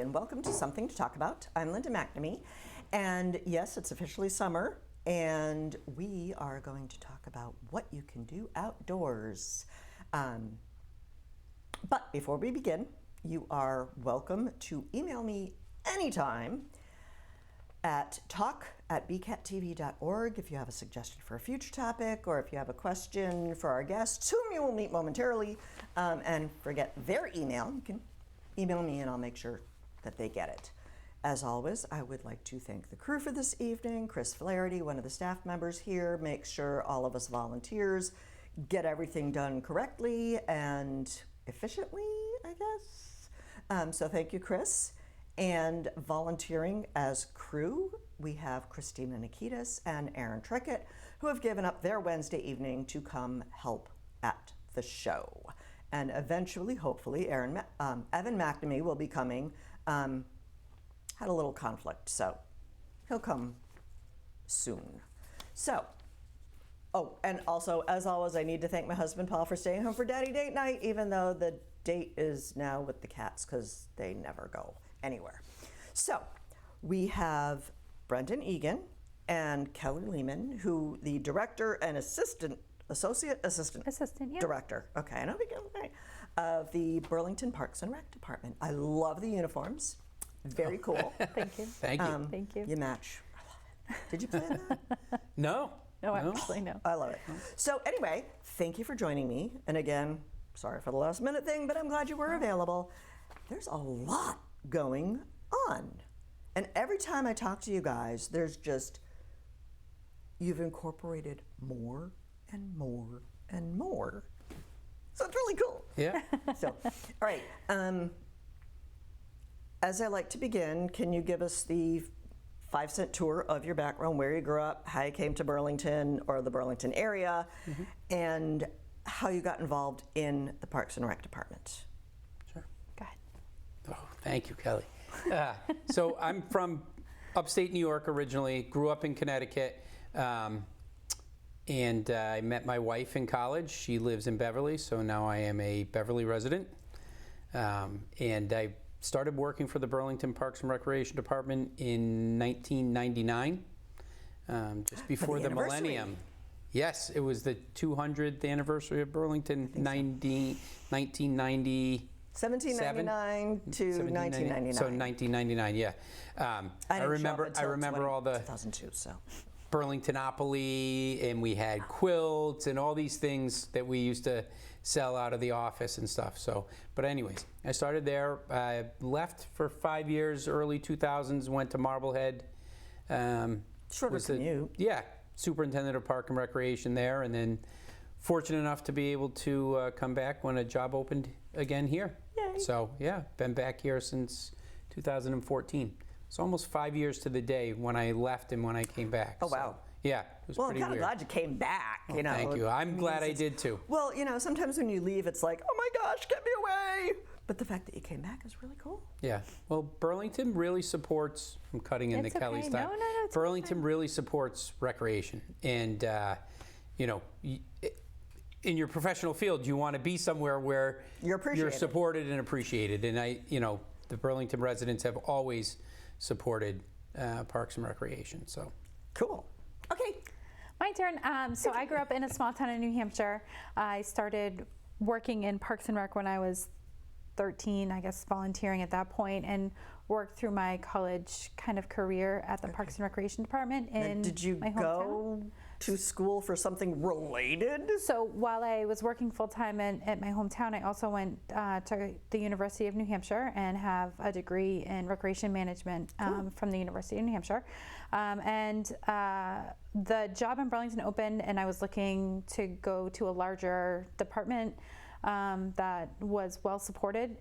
and welcome to Something to Talk About. I'm Linda McNamee, and yes, it's officially summer, and we are going to talk about what you can do outdoors. But before we begin, you are welcome to email me anytime at talk@bcattv.org if you have a suggestion for a future topic or if you have a question for our guests, whom you will meet momentarily, and forget their email. You can email me and I'll make sure that they get it. As always, I would like to thank the crew for this evening. Chris Flaherty, one of the staff members here, makes sure all of us volunteers get everything done correctly and efficiently, I guess. So thank you, Chris. And volunteering as crew, we have Christina Nikitas and Aaron Trickett, who have given up their Wednesday evening to come help at the show. And eventually, hopefully, Evan McNamee will be coming. Had a little conflict, so he'll come soon. So, oh, and also, as always, I need to thank my husband, Paul, for staying home for Daddy Date Night, even though the date is now with the cats, because they never go anywhere. So we have Brendan Egan and Kelly Lehman, who the director and assistant yeah. director, okay, I know we get right, of the Burlington Parks and Rec Department. I love the uniforms. Very cool. Thank you. Thank you. Thank you. You match. I love it. Did you plan that? No. No, actually, no. I love it. So anyway, thank you for joining me. And again, sorry for the last minute thing, but I'm glad you were available. There's a lot going on. And every time I talk to you guys, there's just, you've incorporated more and more and more. So it's really cool. Yeah. So, all right. As I like to begin, can you give us the 5-cent tour of your background, where you grew up, how you came to Burlington or the Burlington area, and how you got involved in the Parks and Rec Department? Sure. Go ahead. Oh, thank you, Kelly. So I'm from upstate New York originally, grew up in Connecticut, and I met my wife in college. She lives in Beverly, so now I am a Beverly resident. And I started working for the Burlington Parks and Recreation Department in 1999, just before the millennium. Yes, it was the 200th anniversary of Burlington, 1990. 1799 to 1999. So 1999, yeah. I remember all the 2002. So Burlingtonopoly, and we had quilts and all these things that we used to sell out of the office and stuff. So, but anyways, I started there. I left for 5 years, early 2000s. Went to Marblehead. Shorter commute. Yeah, superintendent of Park and Recreation there, and then fortunate enough to be able to come back when a job opened again here. Yay. So yeah, been back here since 2014. It's almost 5 years to the day when I left and when I came back. Oh, wow. So, yeah, it was Well, I'm pretty kind of weird. glad you came back. You know, Thank you. I'm glad I did too. Well, you know, sometimes when you leave, it's like, oh my gosh, get me away. But the fact that you came back is really cool. Yeah. Well, Burlington really supports. I'm cutting into It's okay. Kelly's No, time. no, it's Burlington really supports recreation, and you know, in your professional field, you want to be somewhere where You're supported and appreciated. And the Burlington residents have always supported Parks and Recreation. So Cool. Okay. My turn. So I grew up in a small town in New Hampshire. I started working in Parks and Rec when I was 13, I guess, volunteering at that point, and worked through my college kind of career at the Parks and Recreation Department in Did you my hometown. go to school for something related? So while I was working full-time at my hometown, I also went to the University of New Hampshire and have a degree in recreation management from the University of New Hampshire. The job in Burlington opened, and I was looking to go to a larger department that was well supported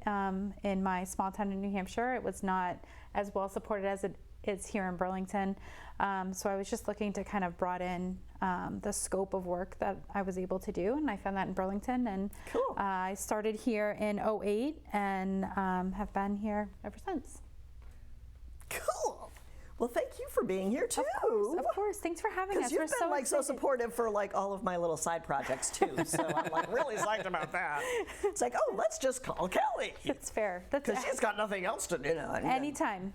in my small town in New Hampshire. It was not as well supported as it is here in Burlington. So I was just looking to kind of broaden the scope of work that I was able to do, and I found that in Burlington. And Cool. I started here in 2008 and have been here ever since. Cool. Well, thank you for being here too. Of course. Thanks for having us. Because you've We're been so like so excited. supportive for like all of my little side projects too. So I'm like really psyched about that. It's like, oh, let's just call Kelly. That's fair. That's Because she's got nothing else to do. anytime.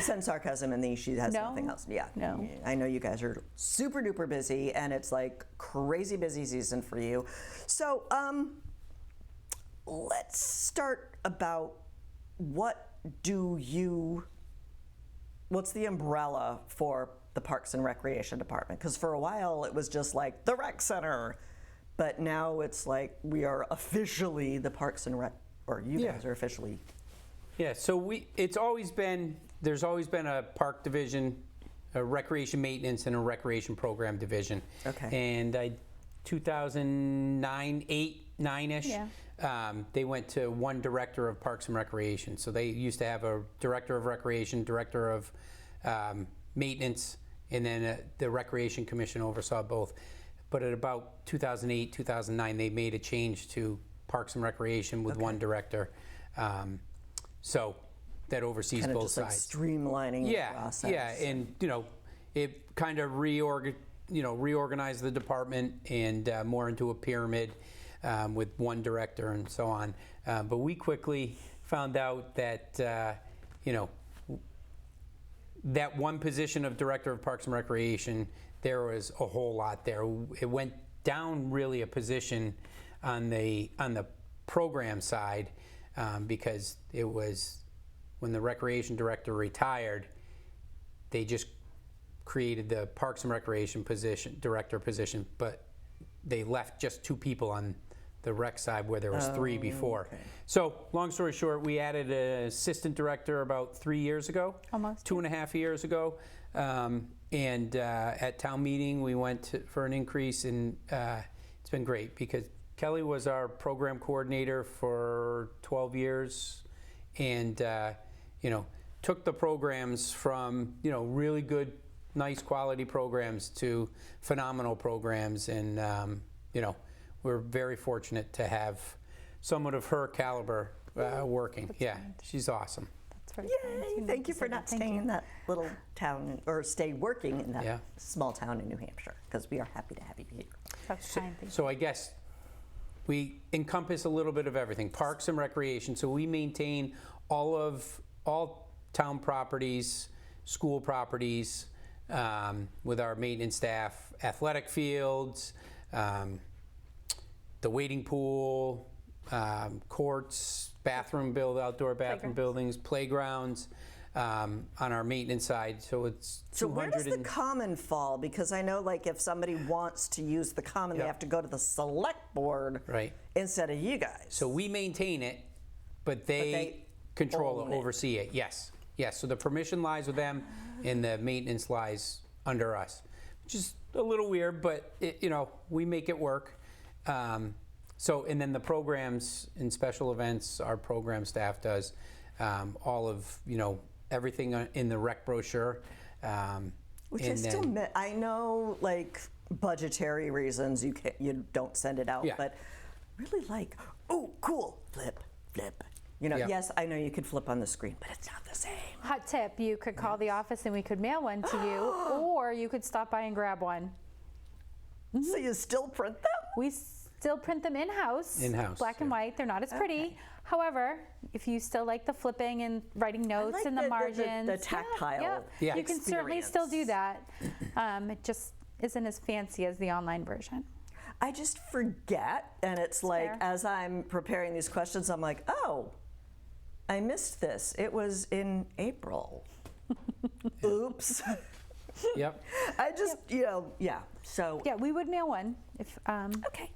Send sarcasm and she has No. nothing else. Yeah. No. I know you guys are super duper busy and it's like crazy busy season for you. So let's start about what's the umbrella for the Parks and Recreation Department? Because for a while it was just like the rec center, but now it's like we are officially the Parks and Rec, or you guys are officially. Yeah, so there's always been a park division, a recreation maintenance, and a recreation program division. Okay. And 2009, 9-ish, they went to one director of Parks and Recreation. So they used to have a director of recreation, director of maintenance, and then the Recreation Commission oversaw both. But at about 2008, 2009, they made a change to Parks and Recreation with one director. So that oversees Kind of both just like sides. streamlining the process. Yeah, and it kind of reorganized the department and more into a pyramid with one director and so on. But we quickly found out that that one position of director of Parks and Recreation, there was a whole lot there. It went down really a position on the program side because it was when the recreation director retired, they just created the Parks and Recreation director position, but they left just 2 people on the rec side where there was 3 before. Okay. So long story short, we added an assistant director about 3 years ago. Almost. 2.5 years ago. And at town meeting, we went for an increase, and it's been great because Kelly was our program coordinator for 12 years and, took the programs from, really good, nice quality programs to phenomenal programs. And, we're very fortunate to have someone of her caliber working. Yeah, she's awesome. That's very Yay! kind. Thank you for not staying in that little town, or stay working in that small town in New Hampshire, because we are happy to have you here. That's kind. Thank you. So I guess we encompass a little bit of everything. Parks and Recreation. So we maintain all town properties, school properties, with our maintenance staff, athletic fields, the wading pool, courts, outdoor bathroom buildings, playgrounds, on our maintenance side. So it's So where does the common fall? Because I know, like, if somebody wants to use the common, they have to go to the select board instead of you guys. So we maintain it, but they control it, oversee it. Yes. So the permission lies with them, and the maintenance lies under us, which is a little weird, but we make it work. And then the programs and special events, our program staff does all of everything in the rec brochure. Which I know, like, budgetary reasons you don't send it out, but really like, oh, cool, flip. Yes, I know you could flip on the screen, but it's not the same. Hot tip, you could call the office and we could mail one to you, or you could stop by and grab one. So you still print them? We still print them in-house. Black and white. They're not as pretty. Okay. However, if you still like the flipping and writing notes like in the margins. the tactile you can certainly still do that. It just isn't as fancy as the online version. I just forget, and it's like, as I'm preparing these questions, I'm like, oh, I missed this. It was in April. Oops. Yep. I just, so. Yeah, we would mail one if. Okay.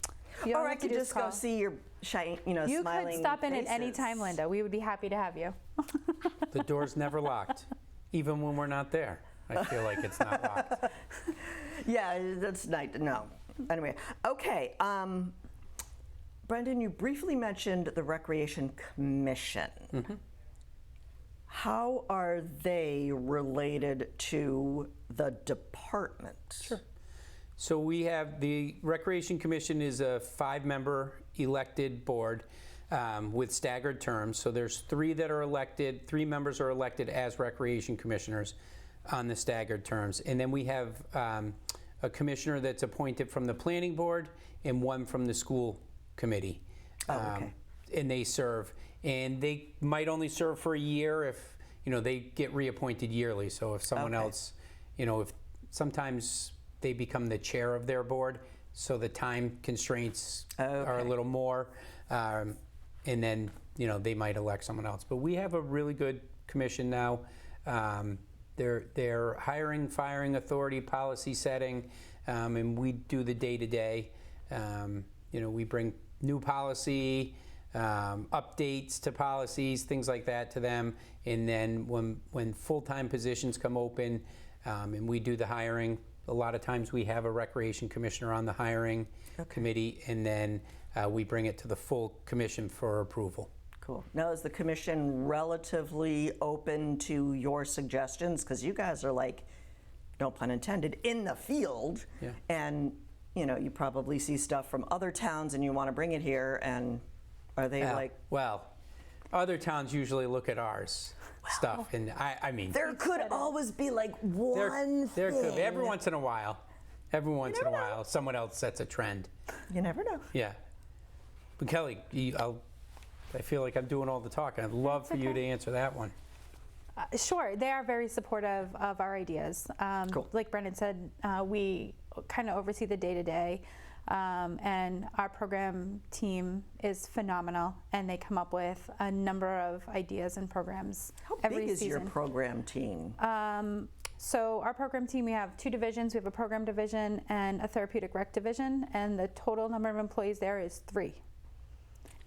Or I could just go see your shiny, You smiling could stop in faces. at any time, Linda. We would be happy to have you. The door's never locked, even when we're not there. I feel like it's not locked. Yeah, that's nice to know. Anyway, okay. Brendan, you briefly mentioned the Recreation Commission. Mm-hmm. How are they related to the department? Sure. So we have the Recreation Commission is a 5-member elected board. with staggered terms. So there's 3 that are elected, 3 members are elected as recreation commissioners on the staggered terms. And then we have a commissioner that's appointed from the planning board and 1 from the school committee. Okay. And they serve. And they might only serve for a year if, they get reappointed yearly. So if someone else, if sometimes they become the chair of their board, so the time constraints are a little more. And then, they might elect someone else. But we have a really good commission now. They're hiring, firing authority, policy setting, and we do the day-to-day. We bring new policy, updates to policies, things like that to them. And then when full-time positions come open and we do the hiring, a lot of times we have a recreation commissioner on the hiring committee, and then we bring it to the full commission for approval. Cool. Now, is the commission relatively open to your suggestions? Because you guys are like, no pun intended, in the field. Yeah. And, you probably see stuff from other towns and you want to bring it here. And are they like... Well, other towns usually look at ours stuff. And I mean... There could always be like one there thing. could be. Every once in a while, someone else sets a trend. You never know. Yeah. But Kelly, I feel like I'm doing all the talking. I'd love for you to answer that one. Sure, they are very supportive of our ideas. Cool. Like Brendan said, we kind of oversee the day-to-day, and our program team is phenomenal, and they come up with a number of ideas and programs every How big is season. your program team? So our program team, we have 2 divisions. We have a program division and a therapeutic rec division, and the total number of employees there is 3.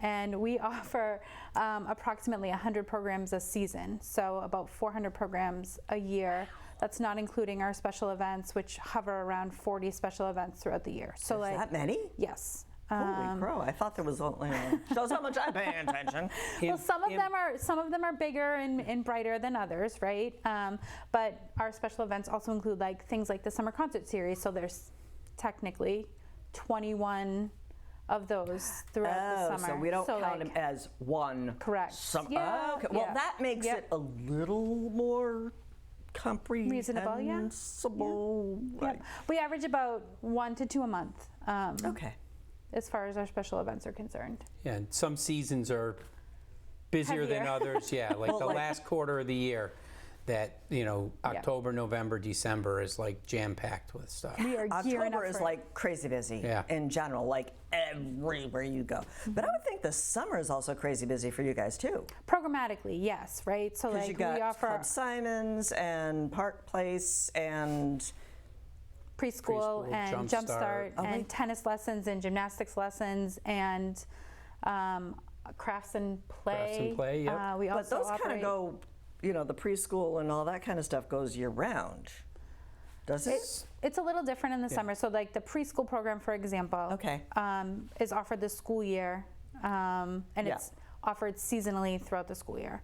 And we offer approximately 100 programs a season, so about 400 programs a year. That's not including our special events, which hover around 40 special events throughout the year. So Is that many? Yes. Holy crow! I thought there was only. Shows how much I'm paying attention. Well, some of them are bigger and brighter than others, right? But our special events also include things like the summer concert series. So there's technically 21 of those throughout the summer. So we don't count them as one. Correct. Okay. Well, that makes it a little more comprehensible. Reasonable, yeah. Right. Yep. We average about 1 to 2 a month. Okay. As far as our special events are concerned. Yeah, and some seasons are busier than others. Yeah, like the last quarter of the year, that October, November, December is like jam-packed with stuff. We are gearing up October is for like crazy busy in general, like everywhere you go. But I would think the summer is also crazy busy for you guys too. Programmatically, yes, right? So Because you got we offer Club Simons and Park Place and preschool and Jumpstart and tennis lessons and gymnastics lessons and crafts and play. Crafts and play, yep. We but also those kind of go, the preschool and all that kind of stuff goes year round. Does it? It's a little different in the summer. So like the preschool program, for example, is offered this school year, and it's offered seasonally throughout the school year.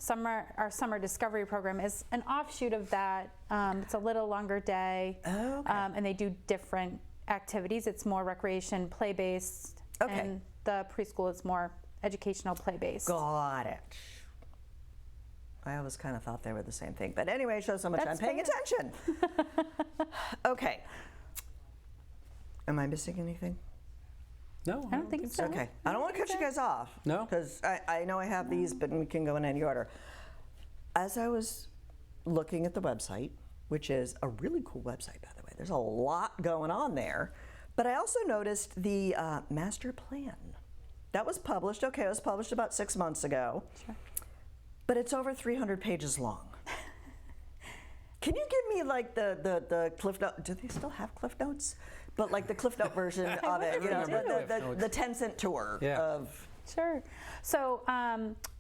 Our summer discovery program is an offshoot of that. It's a little longer day, and they do different activities. It's more recreation, play-based, and the preschool is more educational, play-based. Got it. I always kind of thought they were the same thing. But anyway, it shows how much That's I'm paying attention. Okay. Am I missing anything? No, I don't think so. Okay. I don't want to cut you guys off. No. Because I know I have these, but we can go in any order. As I was looking at the website, which is a really cool website, by the way, there's a lot going on there. But I also noticed the master plan. That was published. Okay, it was published about 6 months ago. Sure. But it's over 300 pages long. Can you give me like the Cliff Note? Do they still have Cliff Notes? But like the Cliff Note version of it, the 10-cent tour of. Sure. So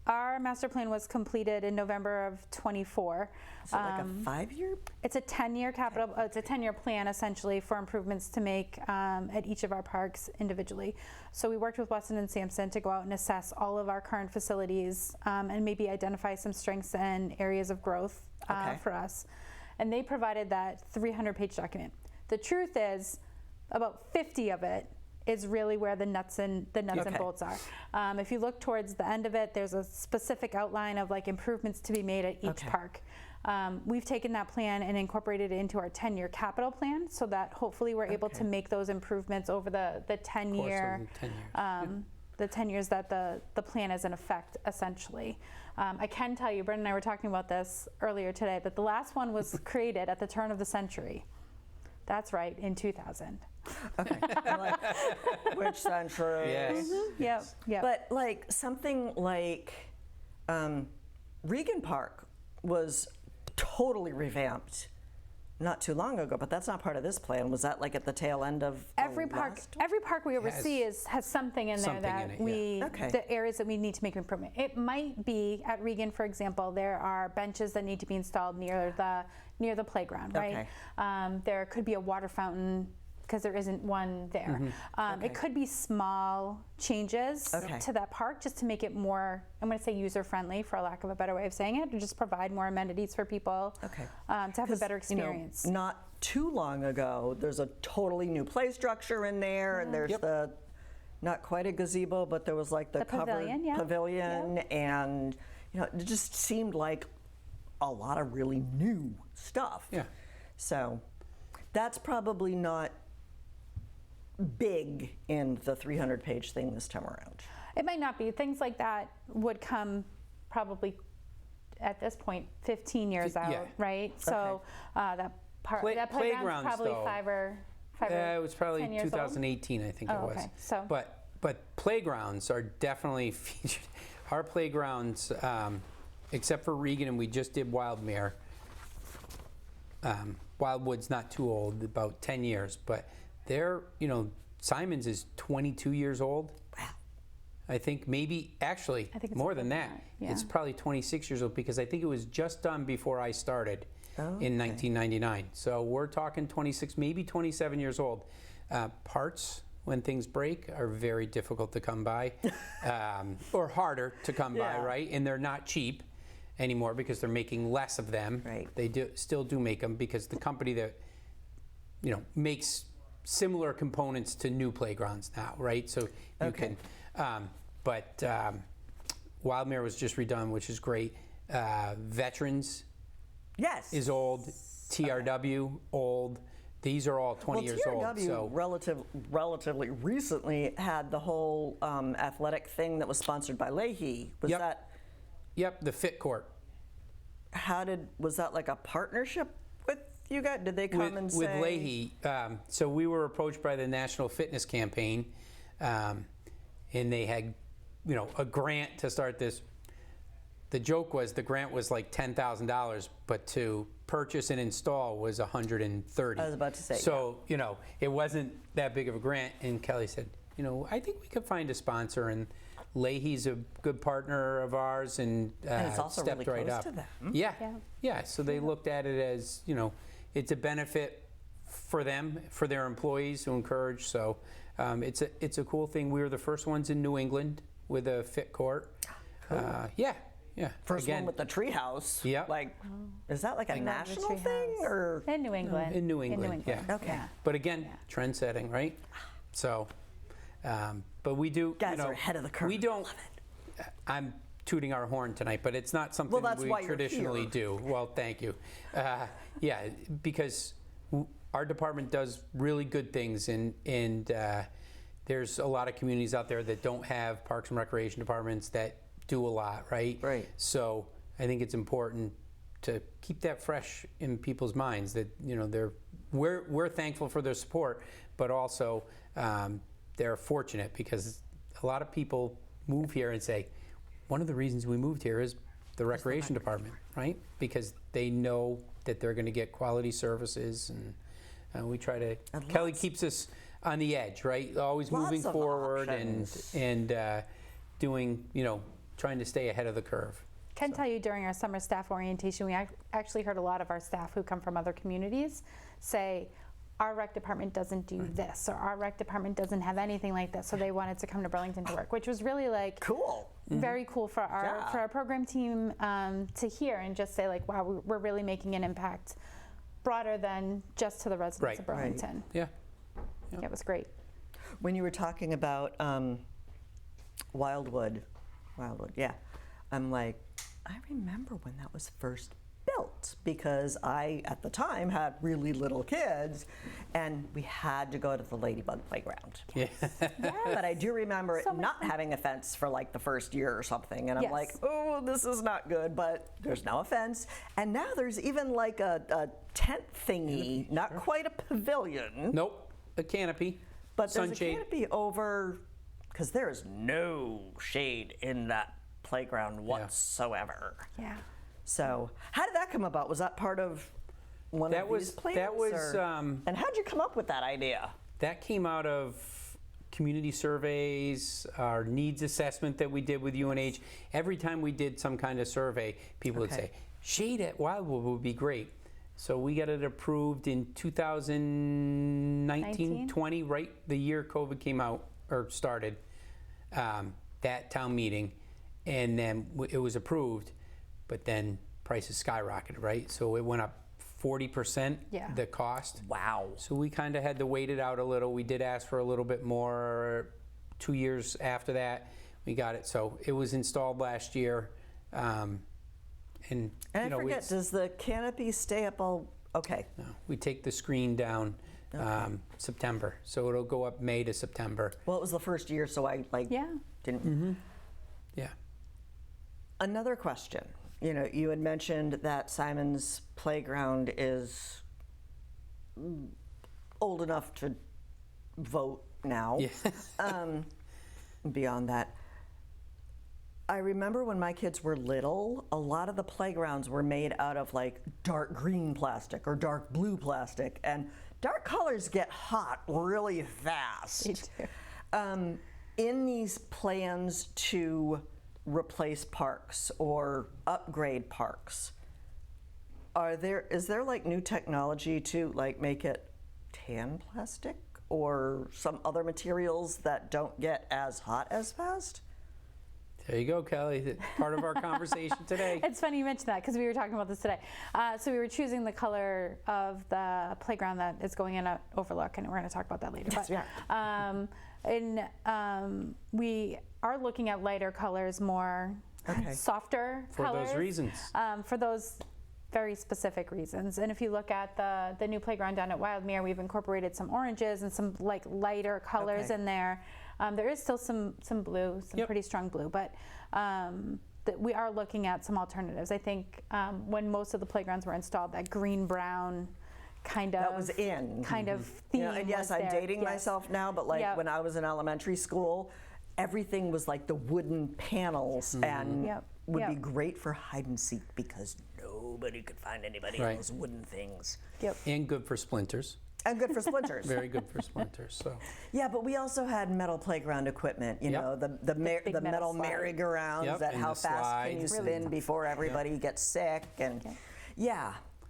our master plan was completed in November of 24. Is it like a 5-year? It's a 10-year capital. It's a 10-year plan essentially for improvements to make at each of our parks individually. So we worked with Weston and Sampson to go out and assess all of our current facilities and maybe identify some strengths and areas of growth for us. And they provided that 300-page document. The truth is, about 50 of it is really where the nuts and Okay. bolts are. If you look towards the end of it, there's a specific outline of like improvements to be made at each Okay. park. We've taken that plan and incorporated it into our 10-year capital plan, so that hopefully we're able to make those improvements over the 10-year. Course of the 10 years. The 10 years that the plan is in effect, essentially. I can tell you, Brent and I were talking about this earlier today, that the last one was created at the turn of the century. That's right, in 2000. Okay. I'm like, which century? Yes. Yep, yep. But like something like Regan Park was totally revamped not too long ago, but that's not part of this plan. Was that like at the tail end of the Every park we Has oversee has something in there something that in it, yeah. Okay. the areas that we need to make improvement. It might be at Regan, for example, there are benches that need to be installed near the playground, right? There could be a water fountain because there isn't one there. It could be small changes Okay. to that park just to make it more, I'm going to say user-friendly, for lack of a better way of saying it, to just provide more amenities for people Okay. to have a better 'Cause, you know, experience. not too long ago, there's a totally new play structure in there, and there's the, not quite a gazebo, but there was like the covered pavilion, yeah. pavilion, and you know, it just seemed like a lot of really new stuff. Yeah. So that's probably not big in the 300-page thing this time around. It might not be. Things like that would come probably at this point 15 years out, Yeah. right? So that playground's Playgrounds, probably though. five or It was probably 10 years old. 2018, I think it Oh, was. okay. So- But playgrounds are definitely featured. Our playgrounds, except for Regan, and we just did Wildmere. Wildwood's not too old, about 10 years, but they're, Simon's is 22 years old. Wow. I think maybe, actually, I think it's more than older that. than that, yeah. It's probably 26 years old because I think it was just done before I started Okay. in 1999. So we're talking 26, maybe 27 years old. Parts, when things break, are very difficult to come by, or harder to come by, Yeah. right? And they're not cheap anymore because they're making less of them. Right. They still do make them because the company that makes similar components to new playgrounds now, right? So you Okay. can, but Wildmere was just redone, which is great. Veterans Yes. is old. TRW, old. These are all 20 years old. TRW So relatively recently had the whole athletic thing that was sponsored by Leahy. Was Yep. that, yep, the Fit Court. was that like a partnership with you guys? Did they come and say? With Leahy, so we were approached by the National Fitness Campaign, and they had, a grant to start this. The joke was the grant was like $10,000, but to purchase and install was $130. I was about to say, So it wasn't that big of a grant. And Kelly said, I think we could find a sponsor. And Leahy's a good partner of ours, and it's also stepped really right close up. to them. Yeah, Yeah. yeah. So they looked at it as it's a benefit for them, for their employees to encourage. So it's a cool thing. We were the first ones in New England with a fit court. Yeah. First Again, one with the treehouse. Yep. Like, is that like a love the national treehouse. thing or? In New England. in New England, yeah. Okay. But again, trend setting, right? So, but we do. Guys are ahead of the curve. We don't. Love it. I'm tooting our horn tonight, but it's not something Well, that's we why you're traditionally here. do. Well, thank you. Yeah, because our department does really good things, and there's a lot of communities out there that don't have parks and recreation departments that do a lot, right? Right. So I think it's important to keep that fresh in people's minds that we're thankful for their support, but also they're fortunate because a lot of people move here and say, one of the reasons we moved here is the recreation department, right? Because they know that they're going to get quality services, and we try to. And Kelly lots- keeps us on the edge, right? Always Lots moving of forward options. and doing, trying to stay ahead of the curve. Can tell you during our summer staff orientation, we actually heard a lot of our staff who come from other communities say, our rec department doesn't do this, or our rec department doesn't have anything like this, so they wanted to come to Burlington to work, which was really like Cool. very cool for Yeah. our program team to hear and just say like, wow, we're really making an impact broader than just to the residents of Right. Burlington. Yeah. Yeah, it was great. When you were talking about Wildwood, yeah, I'm like, I remember when that was first built because I, at the time, had really little kids and we had to go to the Ladybug playground. Yeah. But I do remember it So much not fun. having a fence for like the first year or something. And I'm Yes. like, oh, this is not good, but there's now a fence. And now there's even like a tent thingy, not quite a pavilion, Nope, a canopy. but there's a sunshade. canopy over, because there is no shade in that playground whatsoever. Yeah. So how did that come about? Was that part of one That of was- these plans? that was, or- um, and how'd you come up with that idea? That came out of community surveys, our needs assessment that we did with UNH. Every time we did some kind of survey, people would Okay. say, shade at Wildwood would be great. So we got it approved in 2019, 20, right the year COVID came out or started, that town meeting. And then it was approved, but then prices skyrocketed, right? So it went up 40%, Yeah. the cost. Wow. So we kind of had to wait it out a little. We did ask for a little bit more. 2 years after that, we got it. So it was installed last year. And And you know, I forget, does the canopy stay up all, okay. we take the screen down September. So it'll go up May to September. Well, it was the first year, so I like Yeah. didn't. Yeah. Another question. You know, you had mentioned that Simon's playground is old enough to vote now. Yeah. Beyond that, I remember when my kids were little, a lot of the playgrounds were made out of like dark green plastic or dark blue plastic, and dark colors get hot really fast. They do. In these plans to replace parks or upgrade parks, is there like new technology to like make it tan plastic or some other materials that don't get as hot as fast? There you go, Kelly. That's part of our conversation today. It's funny you mentioned that because we were talking about this today. So we were choosing the color of the playground that is going in at Overlook, and we're going to talk about that later. Yes, but, we are looking at lighter colors, more softer For colors. those reasons. For those very specific reasons. And if you look at the new playground down at Wildmere, we've incorporated some oranges and some like lighter colors Okay. in there. There is still some blue, some pretty strong blue, but we are looking at some alternatives. I think when most of the playgrounds were installed, that green-brown kind of That was in. kind of You theme. know, and yes, was I'm there. dating Yes. myself now, but like Yep. when I was in elementary school, everything was like the wooden panels and Yep. would be Yep. great for hide and seek because nobody could find anybody Right. else's wooden things. Yep. And good for splinters. And good for splinters. Very good for splinters. So Yeah, but we also had metal playground equipment, you Yep. know, the big metal metal slide. merry-go-rounds Yep, that and how the fast can you slides. spin before everybody gets sick and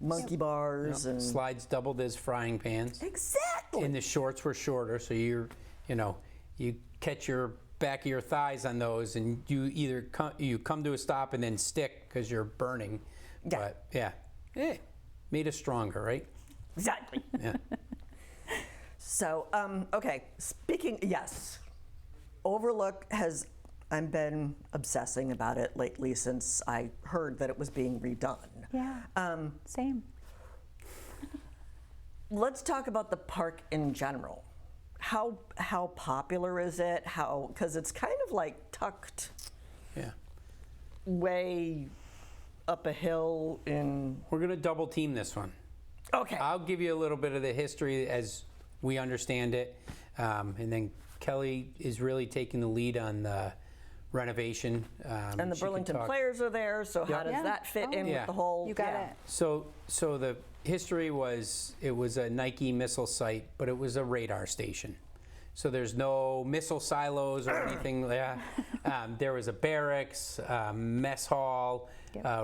monkey bars and slides doubled as frying pans. exactly. And the shorts were shorter, so you catch your back of your thighs on those, and you either come to a stop and then stick because you're burning. Yeah. But made us stronger, right? Exactly. Yeah. So, okay, yes, Overlook I've been obsessing about it lately since I heard that it was being redone. Yeah. Same. Let's talk about the park in general. How popular is it? Because it's kind of like tucked Yeah. way up a hill in. We're gonna double team this one. Okay. I'll give you a little bit of the history as we understand it, and then Kelly is really taking the lead on the renovation. And the she can Burlington talk- players are there, so how does Yeah. that fit in Yeah. with the whole? You got it. So the history was it was a Nike missile site, but it was a radar station. So there's no missile silos or anything like that. There was a barracks, mess hall,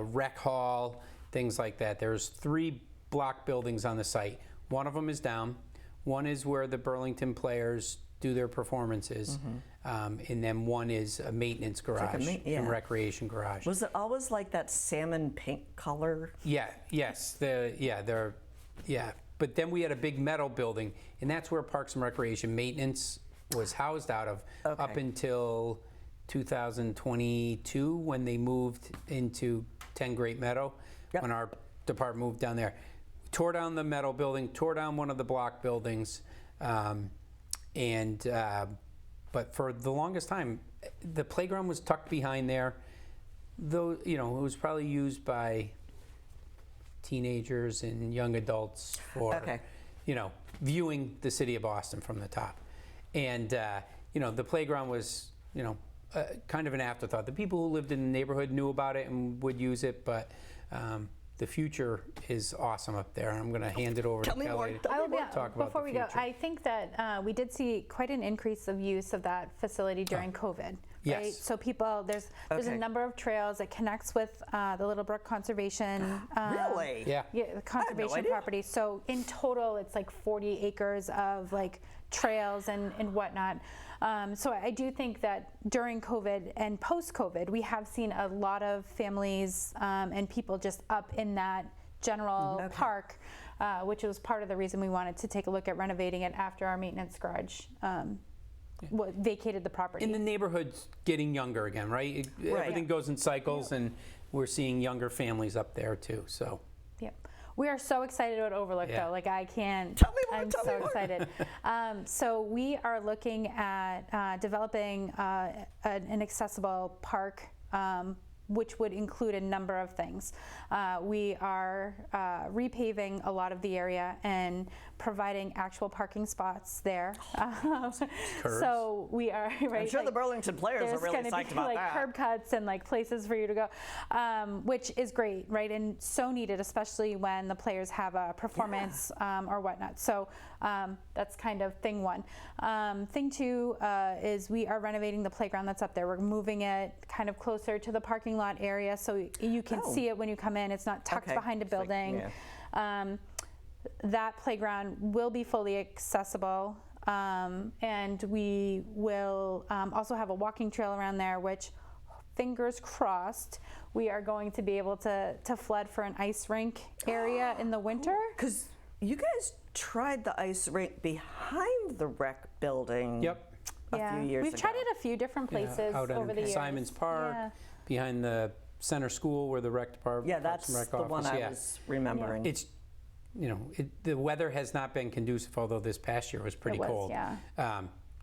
rec hall, things like that. There's 3 block buildings on the site. One of them is down. One is where the Burlington players do their performances. And then one is a maintenance garage and recreation garage. Was it always like that salmon pink color? Yes. But then we had a big metal building, and that's where Parks and Recreation maintenance was housed out of up Okay. until 2022 when they moved into 10 Great Meadow, Yep. when our department moved down there. Tore down the metal building, tore down one of the block buildings, but for the longest time, the playground was tucked behind there. Though, you know, it was probably used by teenagers and young adults for, Okay. you know, viewing the city of Boston from the top. And, you know, the playground was, you know, kind of an afterthought. The people who lived in the neighborhood knew about it and would use it, but the future is awesome up there. I'm going to hand it over Tell to me more. Kelly. Tell me I will more. Talk about before the we go, future. I think that we did see quite an increase of use of that facility during COVID. Right? Yes. So people, there's Okay. a number of trails that connects with the Little Brook Conservation. Really? Yeah. The conservation idea. property. So in total, it's like 40 acres of like trails and whatnot. So I do think that during COVID and post-COVID, we have seen a lot of families and people just up in that general park, which was part of the reason we wanted to take a look at renovating it after our maintenance garage vacated the property. In the neighborhood's getting younger again, right? Everything goes in cycles, and we're seeing younger families up there too. So, Yep. We are so excited about Overlook, Yeah. though. Like, I can't. Tell me more, I'm tell me so more. excited. So we are looking at developing an accessible park, which would include a number of things. We are repaving a lot of the area and providing actual parking spots there. Curbs. So we are right. I'm sure the like, Burlington players are there's really gonna psyched be about like that. curb cuts and like places for you to go, which is great, right? And so needed, especially when the players have a performance or whatnot. So that's kind of thing one. Thing two is we are renovating the playground that's up there. We're moving it kind of closer to the parking lot area so you can see it when you come in. It's not tucked Okay. behind a It's like, building. That playground will be fully accessible, and we will also have a walking trail around there, which, fingers crossed, we are going to be able to flood for an ice rink area in the winter. Because you guys tried the ice rink behind the rec building Yep. a few years We've ago. tried it a few different places out over in the years. Simon's Park, Yeah. behind the center school where the rec department. Yeah, Parks that's and Rec the one office, I yeah. was remembering. It's, you know, the weather has not been conducive, although this past year was pretty was, cold, yeah.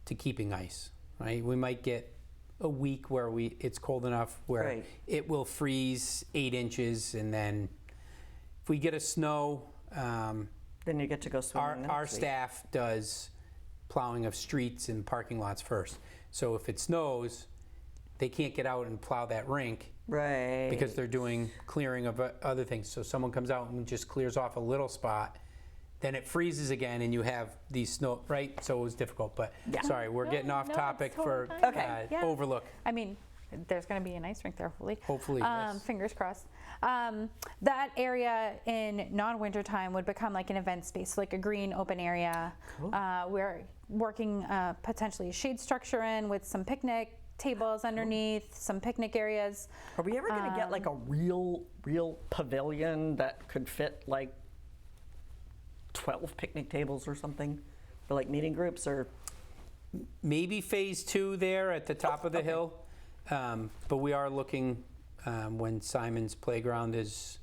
to keeping ice, right? We might get a week where it's cold enough where Right. it will freeze 8 inches, and then if we get a snow, Then you get to go swimming our next week. staff does plowing of streets and parking lots first. So if it snows, they can't get out and plow that rink Right. because they're doing clearing of other things. So someone comes out and just clears off a little spot, then it freezes again, and you have these snow, right? So it was difficult, but sorry, we're getting off no, topic it's for totally fine. Okay. Yeah. Overlook. I mean, there's going to be an ice rink there, hopefully. Hopefully, yes. Fingers crossed. That area in non-winter time would become like an event space, like a green open area. We're working potentially a shade structure in with some picnic tables underneath, some picnic areas. Are we ever going to get like a real pavilion that could fit like 12 picnic tables or something for like meeting groups or? Maybe phase 2 there at the top of the hill, but we are looking, when Simon's Playground is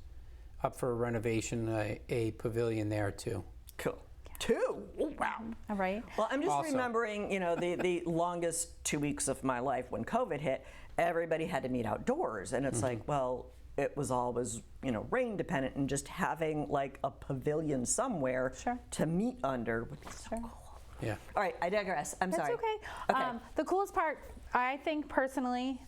up for renovation, a pavilion there too. Cool. 2? Oh, wow. All right. Well, I'm just Also- remembering, you know, the longest 2 weeks of my life when COVID hit, everybody had to meet outdoors. And it's like, well, it was always, you know, rain dependent, and just having like a pavilion somewhere Sure. to meet under would be so Sure. cool. Yeah. All right, I digress. I'm That's sorry. okay. Okay. The coolest part, I think personally,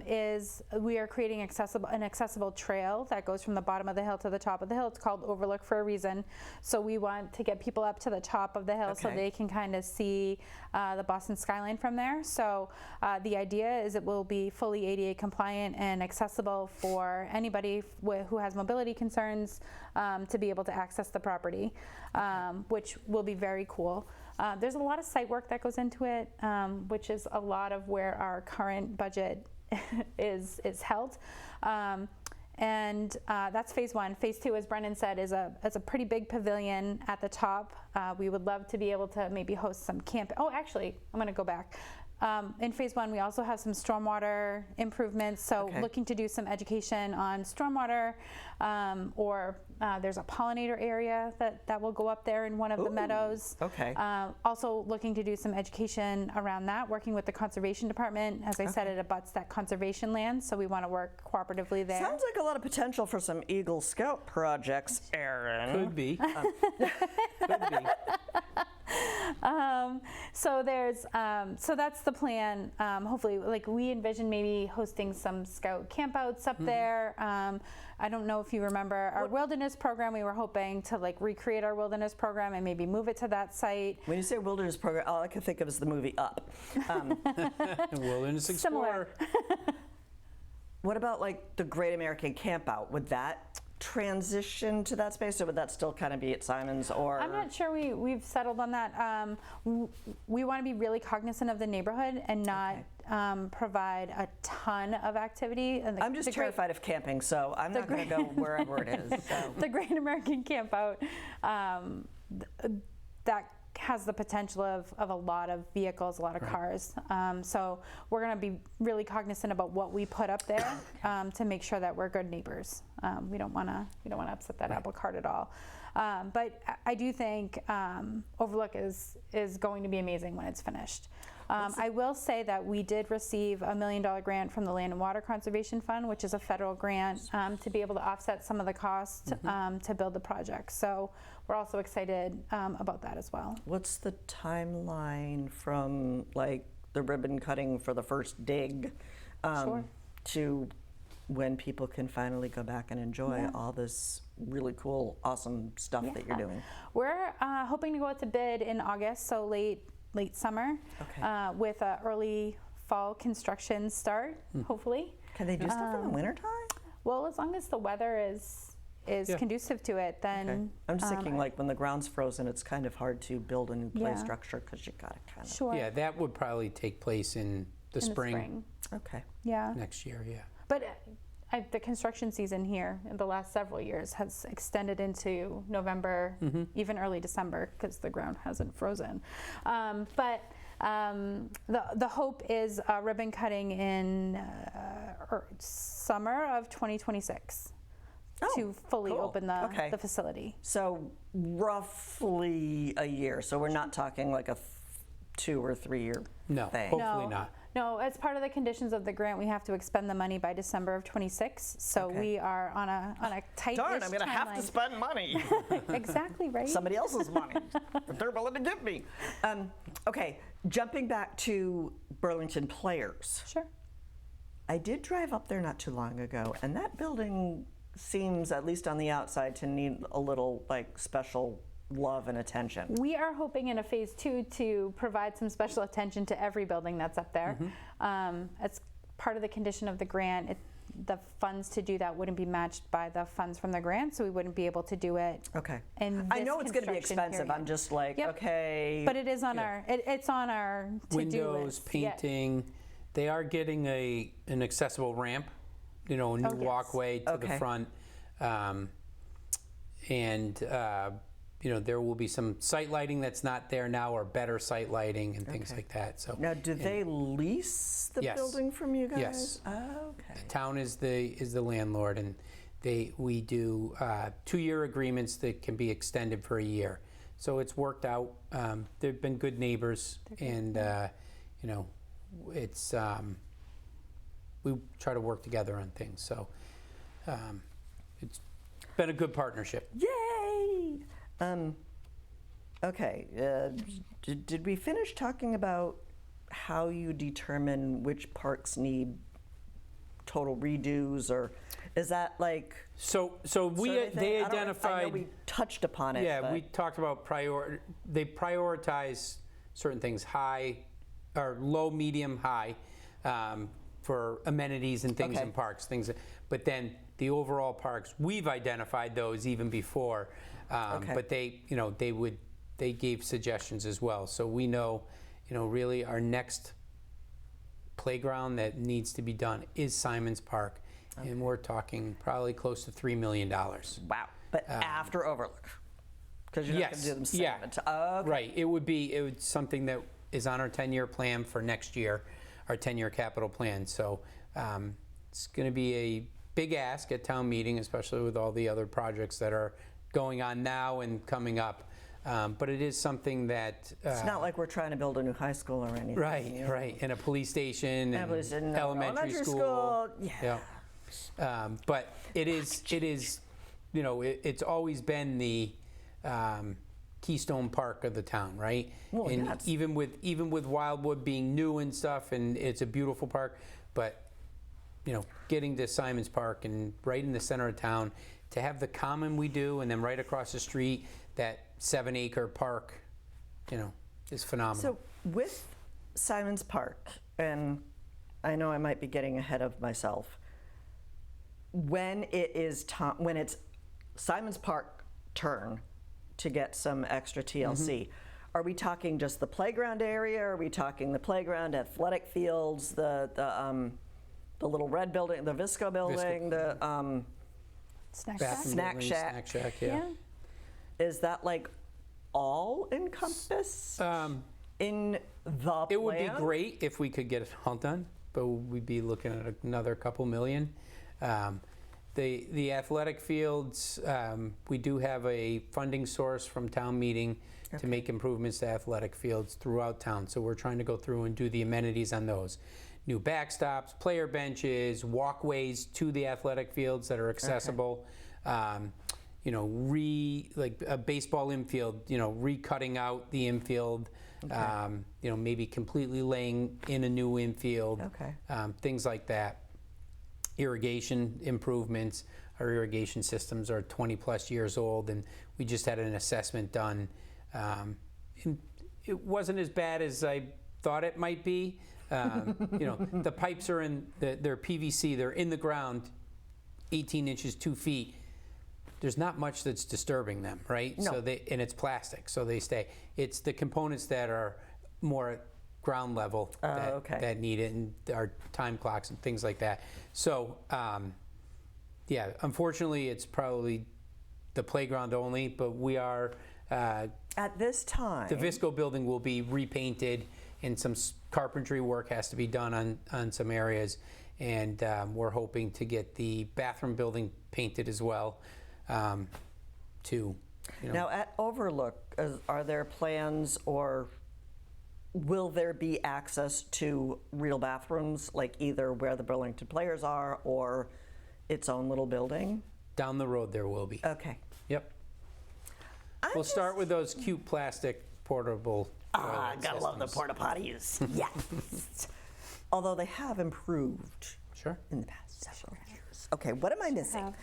is we are creating an accessible trail that goes from the bottom of the hill to the top of the hill. It's called Overlook for a reason. So we want to get people up to the top of the hill so Okay. they can kind of see the Boston skyline from there. So the idea is it will be fully ADA compliant and accessible for anybody who has mobility concerns to be able to access the property, which will be very cool. There's a lot of site work that goes into it, which is a lot of where our current budget is held. And that's phase one. Phase two, as Brendan said, is a pretty big pavilion at the top. We would love to be able to maybe host some camp. Oh, actually, I'm going to go back. In phase one, we also have some stormwater improvements. So looking to do some education on stormwater, or there's a pollinator area that will go up there in one of the meadows. Also looking to do some education around that, working with the conservation department. As I said, it abuts that conservation land, so we want to work cooperatively there. Sounds like a lot of potential for some Eagle Scout projects, Erin. Could be. Could be. So there's so that's the plan. Hopefully, like we envision maybe hosting some scout campouts up there. I don't know if you remember our wilderness program. We were hoping to like recreate our wilderness program and maybe move it to that site. When you say wilderness program, all I can think of is the movie Up. Wilderness Explorer. Similar. What about like the Great American Campout? Would that transition to that space, or would that still kind of be at Simon's? Or I'm not sure we've settled on that. We want to be really cognizant of the neighborhood and not provide a ton of activity. And I'm just terrified of camping, so I'm not going to go wherever it is. So. The Great American Campout, that has the potential of a lot of vehicles, a lot of cars. So we're going to be really cognizant about what we put up there to make sure that we're good neighbors. We don't want to upset that apple cart at all. But I do think Overlook is going to be amazing when it's finished. I will say that we did receive a $1 million grant from the Land and Water Conservation Fund, which is a federal grant to be able to offset some of the costs to build the project. So we're also excited about that as well. What's the timeline from like the ribbon cutting for the first dig to when people can finally go back and enjoy all this really cool, awesome stuff that you're doing? We're hoping to go out to bid in August, so late summer, with an early fall construction start, hopefully. Can they do stuff in the wintertime? Well, as long as the weather is conducive to it, then. I'm just thinking like when the ground's frozen, it's kind of hard to build a new play structure because you got to kind of. Yeah, that would probably take place in the spring. Okay. Yeah. Next year, yeah. But the construction season here in the last several years has extended into November, even early December, because the ground hasn't frozen. But the hope is ribbon cutting in summer of 2026 to fully open the facility. So roughly a year. So we're not talking like a 2 or 3 year thing. Hopefully not. No, as part of the conditions of the grant, we have to expend the money by December of 26. So we are on a tight Darn, I'm going to have to spend money. Exactly, right? Somebody else's money that they're willing to give me. Okay, jumping back to Burlington Players. Sure. I did drive up there not too long ago, and that building seems, at least on the outside, to need a little like special love and attention. We are hoping in a phase 2 to provide some special attention to every building that's up there. As part of the condition of the grant, the funds to do that wouldn't be matched by the funds from the grant, so we wouldn't be able to do it. Okay. I know it's going to be expensive. Period. I'm just like, okay. But it is on it's on our to-do Windows, list. painting. They are getting an accessible ramp, a new walkway to the front, there will be some site lighting that's not there now, or better site lighting and things like that. So now, do they lease the building from you guys? Yes. Okay. The town is the landlord, and we do 2-year agreements that can be extended for a year. So it's worked out. They've been good neighbors, and it's we try to work together on things. So it's been a good partnership. Yay! Okay, did we finish talking about how you determine which parks need total redos, or is that like they identified? I know we touched upon it. Yeah, we talked about they prioritize certain things, high or low, medium, high, for amenities and things in parks. But then the overall parks, we've identified those even before. But they gave suggestions as well. So we know, really our next playground that needs to be done is Simon's Park, and we're talking probably close to $3 million. Wow. But after Overlook? Because you're not going to do them segments. Okay. Right. It would something that is on our 10-year plan for next year, our 10-year capital plan. So it's going to be a big ask at town meeting, especially with all the other projects that are going on now and coming up. But it is something that... it's not like we're trying to build a new high school or anything. Right, right. And a police station and elementary school. Yeah. But it is, it's always been the keystone park of the town, right? Well, and yes. even with Wildwood being new and stuff, and it's a beautiful park, but getting to Simons Park and right in the center of town, to have the common we do, and then right across the street, that 7-acre park, is phenomenal. So with Simons Park, and I know I might be getting ahead of myself, when it's Simons Park turn to get some extra TLC, are we talking just the playground area? Are we talking the playground, athletic fields, the little red building, the Visco building, the Snack Shack? Yeah. Is that like all encompassed in the plan? It would be great if we could get it all done, but we'd be looking at another couple million. The athletic fields, we do have a funding source from town meeting to make improvements to athletic fields throughout town. So we're trying to go through and do the amenities on those. New backstops, player benches, walkways to the athletic fields that are accessible. Like a baseball infield, recutting out the infield, maybe completely laying in a new infield, things like that. Irrigation improvements. Our irrigation systems are 20 plus years old, and we just had an assessment done. It wasn't as bad as I thought it might be. The pipes are they're PVC, they're in the ground, 18 inches, 2 feet. There's not much that's disturbing them, right? No. So and it's plastic, so they stay. It's the components that are more at ground level that need it, and our time clocks and things like that. So, unfortunately, it's probably the playground only, but we are... at this time... The Visco building will be repainted, and some carpentry work has to be done on some areas, and we're hoping to get the bathroom building painted as well. Now at Overlook, are there plans, or will there be access to real bathrooms, like either where the Burlington players are or its own little building? Down the road there will be. Okay. Yep. We'll start with those cute plastic portable toilet gotta love the porta potties. Yes. Although they have improved in the past several years. Okay, what am I missing?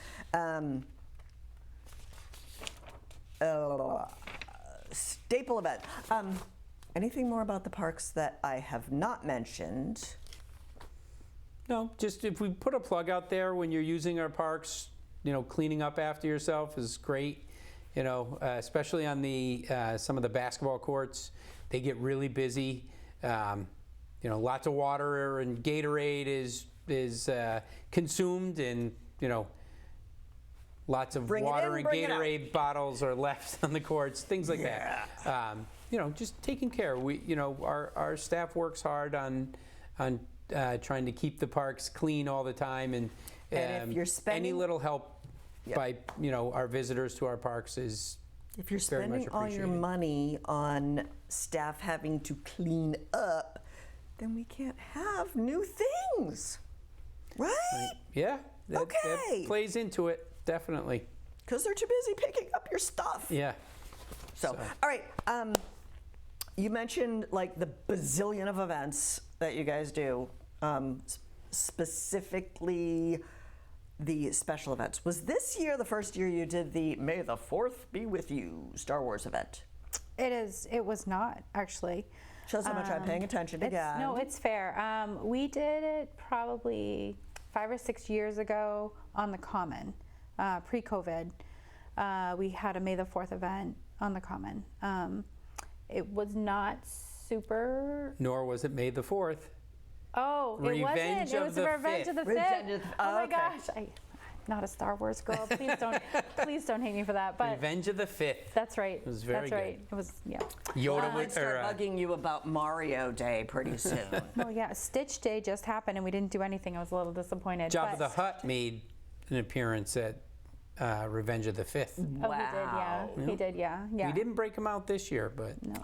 Staple event. Anything more about the parks that I have not mentioned? No, just if we put a plug out there when you're using our parks, cleaning up after yourself is great. Especially on the some of the basketball courts, they get really busy. Lots of water and Gatorade is consumed, and lots of water and Gatorade bottles are left on the courts, things like that. Just taking care. Our staff works hard on trying to keep the parks clean all the time, and if you're spending, any little help by our visitors to our parks is if you're very much spending all your money on staff having to clean up, then we can't have new things, right? Yeah. That plays into it, definitely. Because they're too busy picking up your stuff. Yeah. So, all right. You mentioned like the bazillion of events that you guys do, specifically the special events. Was this year the first year you did the May the 4th be with you Star Wars event? It was not, actually. Shows how much I'm paying attention again. No, it's fair. We did it probably 5 or 6 years ago on the Common, pre-COVID. We had a May the 4th event on the Common. It was not super... Nor was it May the 4th. Oh, it wasn't. Revenge It of was the Revenge of the Fifth. Fifth. Revenge of the- Oh my okay. gosh. I'm not a Star Wars girl. Please don't hate me for that. But Revenge of the Fifth. that's right. It was very That's good. right. It was, yeah. Yoda I might was, start bugging you about Mario Day pretty soon. Well, yeah, Stitch Day just happened and we didn't do anything. I was a little disappointed. Jabba but- the Hutt made an appearance at Revenge of the Fifth. Oh, he did, yeah. He did, yeah. Yeah. We didn't break him out this year, but No.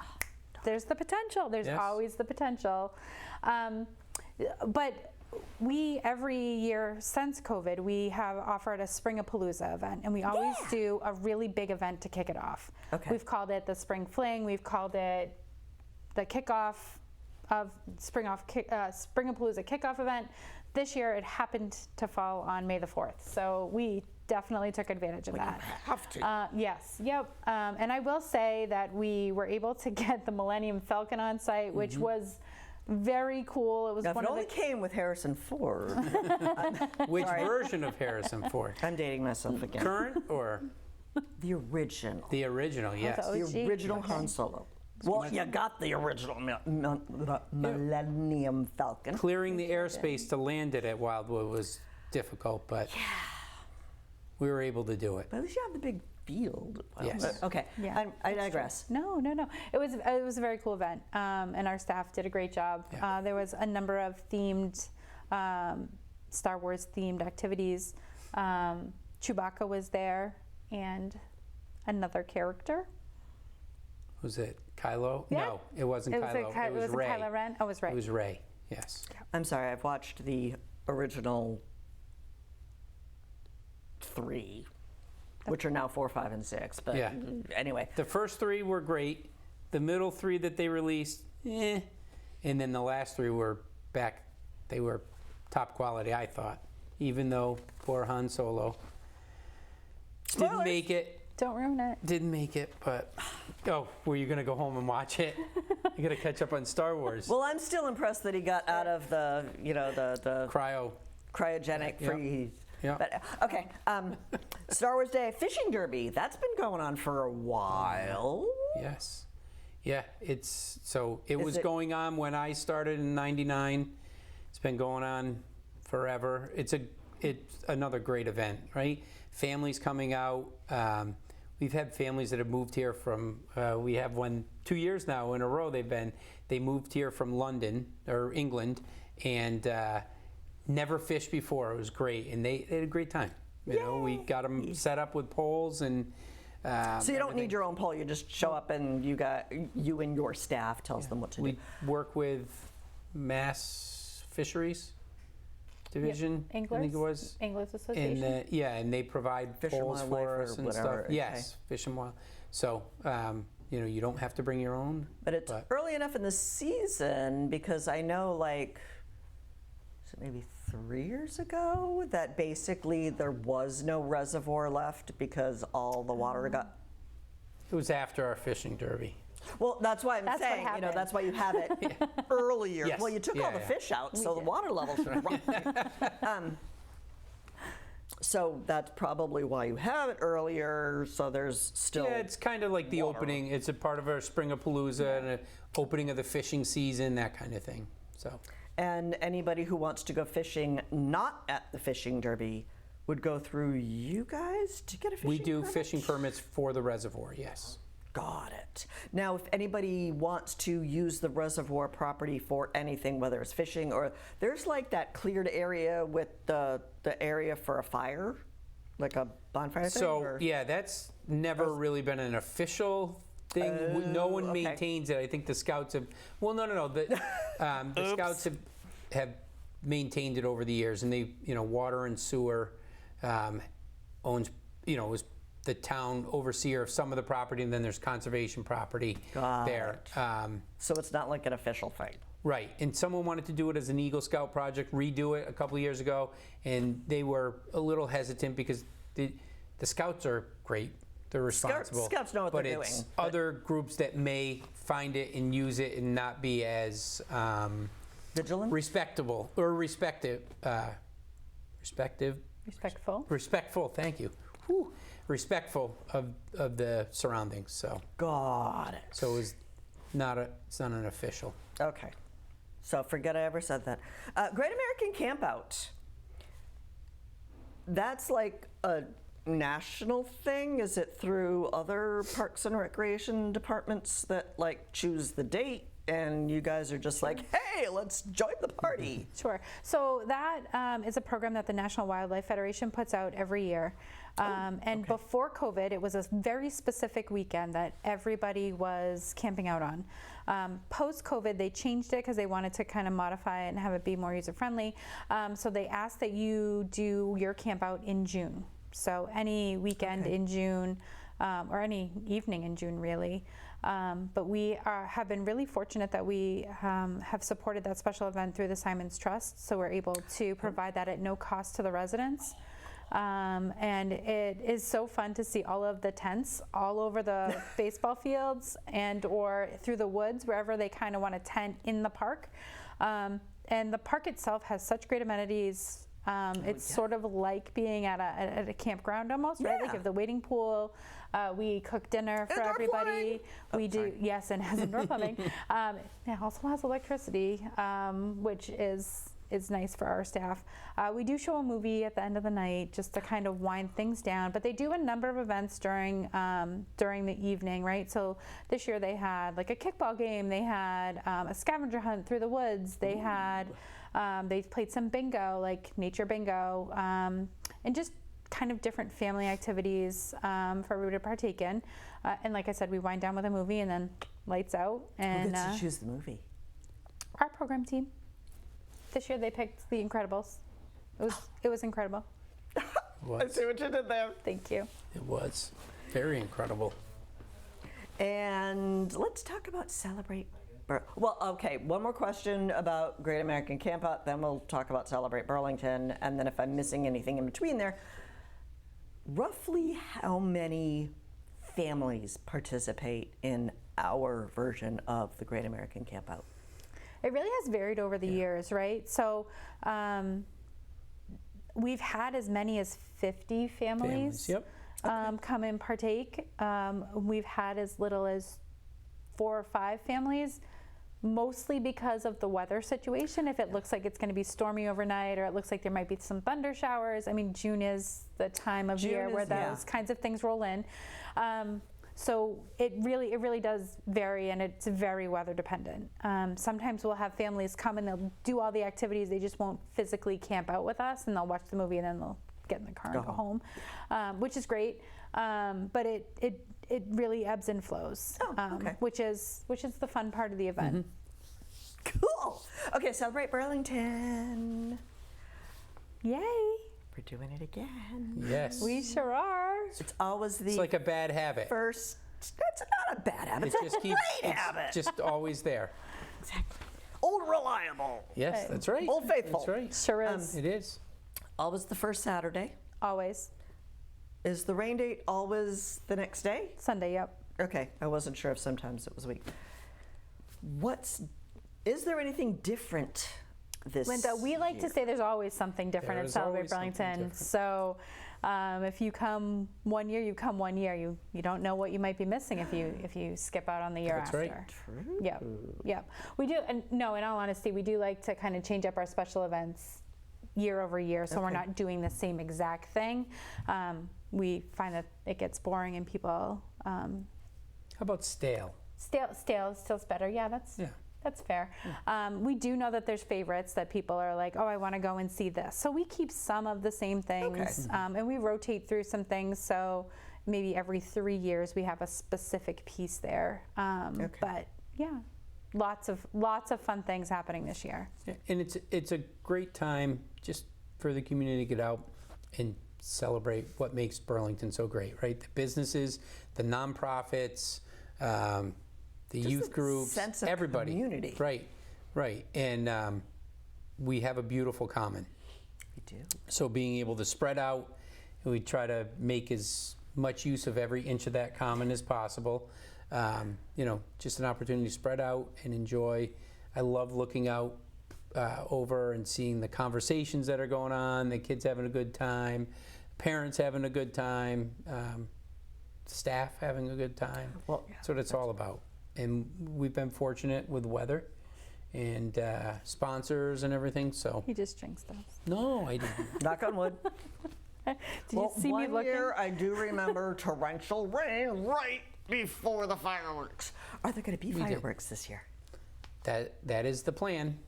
There's the potential. There's Yes. always the potential. But we, every year since COVID, we have offered a Spring-a-Palooza event, and we always do a really big event to kick it off. Okay. We've called it the Spring Fling. We've called it the kickoff of Spring-a-Palooza kickoff event. This year, it happened to fall on May the 4th, so we definitely took advantage of that. Have to. Yes, yep. And I will say that we were able to get the Millennium Falcon on site, which was very cool. It was Now, if one it of only the came with Harrison Ford. which version of Harrison Ford? I'm dating myself again. Current or The original. the original? Yes. Oh, The OG. original Han Solo. Well, you got the original Millennium Falcon. Clearing the airspace to land it at Wildwood was difficult, but we were able to do it. But at least you have the big field. Yes. Okay, Yeah, I digress. No. It was a very cool event, and our staff did a great job. Yeah. There was a number of themed, Star Wars themed activities. Chewbacca was there, and another character. Was it Kylo? Yeah. No, it wasn't It was Kylo. It was Rey. Kylo Ren. Oh, it was Rey. It was Rey. Yes. I'm sorry, I've watched the original 3, which are now 4, 5, and 6. But Yeah. anyway, The first 3 were great. The middle 3 that they released, and then the last 3 were back. They were top quality, I thought. Even though poor Han Solo didn't Spoilers. make it. Don't ruin it. Didn't make it, but were you gonna go home and watch it? You gotta catch up on Star Wars. well, I'm still impressed that he got out of the, the Cryo. cryogenic Yeah. freeze. Yeah. But okay, Star Wars Day fishing derby. That's been going on for a while. Yes. Yeah, it Is was it- going on when I started in '99. It's been going on forever. It's another great event, right? Families coming out. We've had families that have moved here from. We have one 2 years now in a row. They moved here from London or England, and never fished before. It was great, and they had a great time. You know, we got them set up with poles and. So you don't need your own pole. You just show up and you and your staff tells them what to do. We work with Mass Fisheries Division, I think it was. Anglers Association. And they provide Fish and poles Wildlife for or us and whatever, stuff. okay. Yes, Fish and Wild. So, you don't have to bring your own. But it's early enough in the season because I know, like, is it maybe 3 years ago that basically there was no reservoir left because all the water got. It was after our fishing derby. Well, that's why I'm That's what saying, happened. that's why you have it earlier. Yes. Well, you took all the fish out, so the did. water levels are wrong. So that's probably why you have it earlier. So there's still. Yeah, it's kind of like the water. opening. It's a part of our Spring-a-Palooza and an opening of the fishing season, that kind of thing. So. And anybody who wants to go fishing not at the fishing derby would go through you guys to get a fishing We do permit? fishing permits for the reservoir, yes. Got it. Now, if anybody wants to use the reservoir property for anything, whether it's fishing or there's like that cleared area with the area for a fire, like a bonfire thing. So, or- yeah, that's never really been an official thing. No one okay. maintains it. I think the scouts have. Well, no. The scouts have maintained it over the years, and they, water and sewer owns, was the town overseer of some of the property, and then there's conservation property Got there. So it's not like an official thing. Right, and someone wanted to do it as an Eagle Scout project, redo it a couple of years ago, and they were a little hesitant because the scouts are great. They're responsible. Scouts know what but they're it's doing, other groups that may find it and use it and not be as Vigilant? respectable or respective. Respectful. Thank you. Whew. Respectful of the surroundings. So Got it. it's not an official. Okay. So forget I ever said that. Great American Campout. That's like a national thing? Is it through other parks and recreation departments that like choose the date and you guys are just like, hey, let's join the party? Sure. So that is a program that the National Wildlife Federation puts out every year. And before COVID, it was a very specific weekend that everybody was camping out on. Post-COVID, they changed it because they wanted to kind of modify it and have it be more user-friendly. So they asked that you do your camp out in June. So any weekend in June, or any evening in June, really. But we have been really fortunate that we have supported that special event through the Simons Trust. So we're able to provide that at no cost to the residents. And it is so fun to see all of the tents all over the baseball fields and or through the woods, wherever they kind of want to tent in the park. And the park itself has such great amenities. It's sort of like being at a campground almost, right? Like you have the wading pool. We cook dinner for indoor everybody. Plumbing. Yes, and has indoor plumbing. It also has electricity, which is nice for our staff. We do show a movie at the end of the night just to kind of wind things down, but they do a number of events during the evening, right? So this year they had like a kickball game, they had a scavenger hunt through the woods, they had they played some bingo, like nature bingo, and just kind of different family activities for everybody to partake in. And like I said, we wind down with a movie and then lights out. And who gets to choose the movie? Our program team. This year they picked The Incredibles. It was incredible. I see what you did there. Thank you. It was very incredible. And let's talk about Celebrate. Well, okay, one more question about Great American Campout, then we'll talk about Celebrate Burlington, and then if I'm missing anything in between there, roughly how many families participate in our version of the Great American Campout? It really has varied over the years, right? So we've had as many as 50 families come and partake. We've had as little as 4 or 5 families, mostly because of the weather situation. If it looks like it's going to be stormy overnight or it looks like there might be some thunder showers. I mean, June is the time of year where those kinds of things roll in. So it really does vary, and it's very weather dependent. Sometimes we'll have families come and they'll do all the activities, they just won't physically camp out with us, and they'll watch the movie and then they'll get in the car and go home, which is great. But it really ebbs and flows, which is the fun part of the event. Cool. Okay, Celebrate Burlington. Yay! We're doing it again. Yes. We sure are. It's always the It's like a bad habit. first. It's not a bad habit. It It's just a keeps great habit. just always there. Exactly. Old reliable. Yes, that's right. Old faithful. That's right. Sure is. It is. Always the first Saturday. Always. Is the rain date always the next day? Sunday, yep. Okay, I wasn't sure if sometimes it was a week. Is there anything different this Linda, we like to say there's always something different There at is Celebrate always something Burlington. different. So if you come one year, you come one year. You don't know what you might be missing if you skip out on the year That's after. right. True. Yep. We do, and no, in all honesty, we do like to kind of change up our special events year over year, so we're not doing the same exact thing. We find that it gets boring and people How about stale? stale's better. Yeah, that's fair. We do know that there's favorites that people are like, oh, I want to go and see this. So we keep some of the same things, and we rotate through some things. So maybe every 3 years we have a specific piece there. But yeah, lots of fun things happening this year. Yeah, and it's a great time just for the community to get out and celebrate what makes Burlington so great, right? The businesses, the nonprofits, the Just youth a groups, sense of everybody. community. Right. And we have a beautiful common. We do. So being able to spread out, and we try to make as much use of every inch of that common as possible. Just an opportunity to spread out and enjoy. I love looking out over and seeing the conversations that are going on, the kids having a good time, parents having a good time, staff having a good time. Well, That's what it's all about. And we've been fortunate with weather, and sponsors and everything. So He just drinks those. no, I didn't. Knock on wood. Did you see me one looking? year I do remember torrential rain right before the fireworks. Are there going to be did. fireworks this year? That is the plan.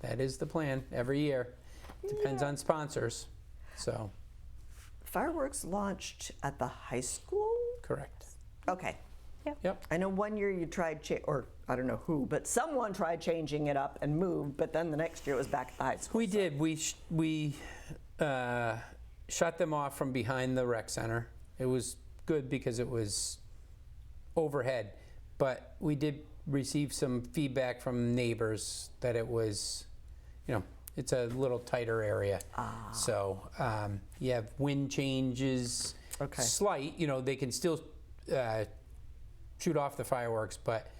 That is the plan every year. Depends on sponsors. So Fireworks launched at the high school? correct. Okay. Yep. I know one year you tried, or I don't know who, but someone tried changing it up and moved, but then the next year it was back at the high school. We did. We shut them off from behind the rec center. It was good because it was overhead, but we did receive some feedback from neighbors that it was, it's a little tighter area. So you have wind changes, Okay. slight, they can still shoot off the fireworks, but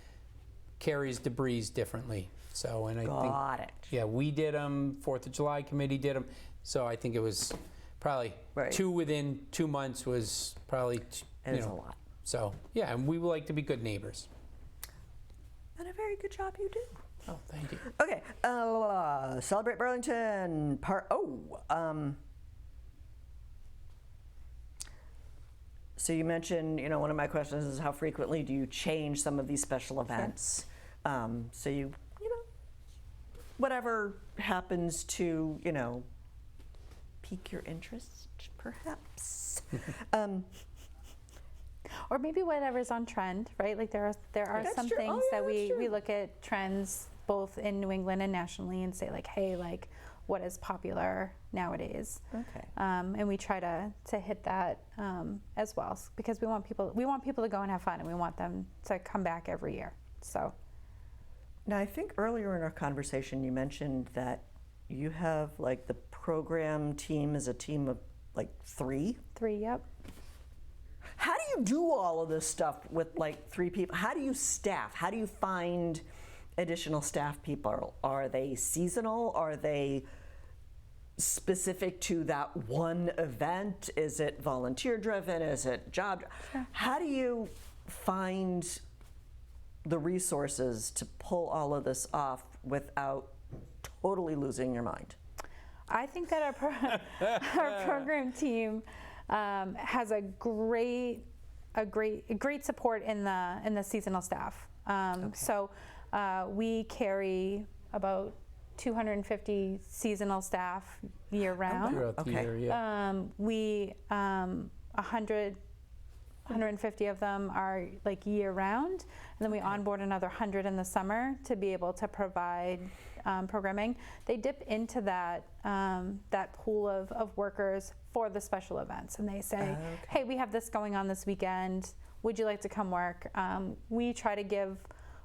carries debris differently. So, and I think, Got it. yeah, we did them, 4th of July committee did them. So I think it was probably Right. 2 within 2 months was probably, It is a lot. So, yeah, and we would like to be good neighbors. And a very good job you do. Oh, thank you. Okay, Celebrate Burlington part. So you mentioned, one of my questions is how frequently do you change some of these special events? So whatever happens to, pique your interest, perhaps. Or maybe whatever's on trend, right? Like there are That's some true. things Oh, yeah, that that's true. we look at trends both in New England and nationally and say like, hey, like what is popular nowadays? Okay. And we try to hit that as well because we want people to go and have fun and we want them to come back every year. So Now, I think earlier in our conversation you mentioned that you have like the program team is a team of like 3. 3, yep. How do you do all of this stuff with like 3 people? How do you staff? How do you find additional staff people? Are they seasonal? Are they specific to that one event? Is it volunteer driven? Is it job? Sure. How do you find the resources to pull all of this off without totally losing your mind? I think that our program team has a great support in the seasonal staff. So we carry about 250 seasonal staff year round. Throughout the Okay. year, yeah. We 150 of them are like year round, and then we onboard another 100 in the summer to be able to provide programming. They dip into that pool of workers for the special events, and they say, hey, we have this going on this weekend. Would you like to come work? We try to give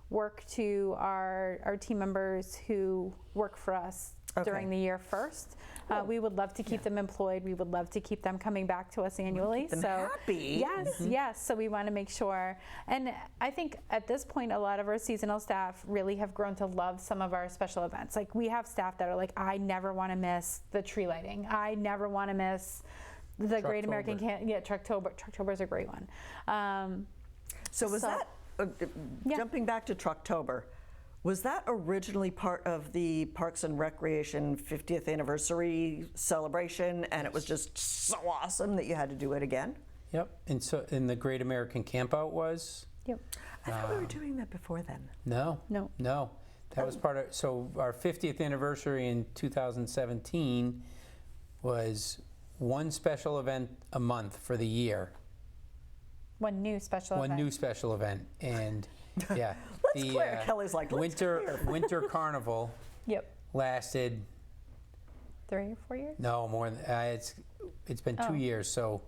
work to our team members who work for us during the year first. We would love to keep them employed. We would love to keep them coming back to us annually. Keep them happy. Yes, yes. So we want to make sure. And I think at this point, a lot of our seasonal staff really have grown to love some of our special events. Like we have staff that are like, I never want to miss the tree lighting. I never want to miss the Great American Trucktober. Trucktober is a great one. So was that, jumping back to Trucktober, was that originally part of the Parks and Recreation 50th anniversary celebration and it was just so awesome that you had to do it again? Yep. And so, the Great American Campout was? Yep. I thought we were doing that before then. No. No. That was part of, so our 50th anniversary in 2017 was one special event a month for the year. One new special event. One new special event. And yeah. Let's clear. Kelly's like, let's clear. Winter Carnival Yep. lasted, 3 or 4 years? no, more than, it's been 2 years, so,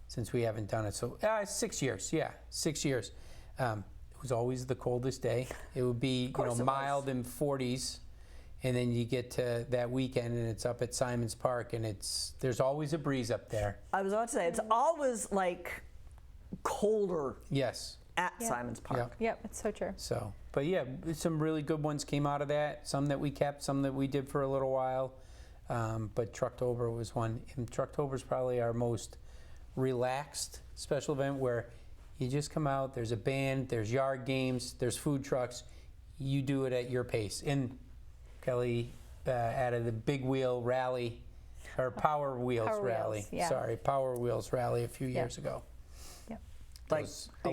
since we haven't done it. So, 6 years, 6 years. It was always the coldest day. It would be, mild in 40s. And then you get to that weekend and it's up at Simon's Park and there's always a breeze up there. I was about to say, it's always like colder Yes. at Simon's Park. Yep, it's so true. So, but yeah, some really good ones came out of that. Some that we kept, some that we did for a little while. But Trucktober was one. And Trucktober is probably our most relaxed special event where you just come out, there's a band, there's yard games, there's food trucks. you do it at your pace. And Kelly added the Big Wheel Rally, or Power Wheels Power Wheels, Rally. yeah. Sorry, Power Wheels Rally a few years ago. Yep. Like Those big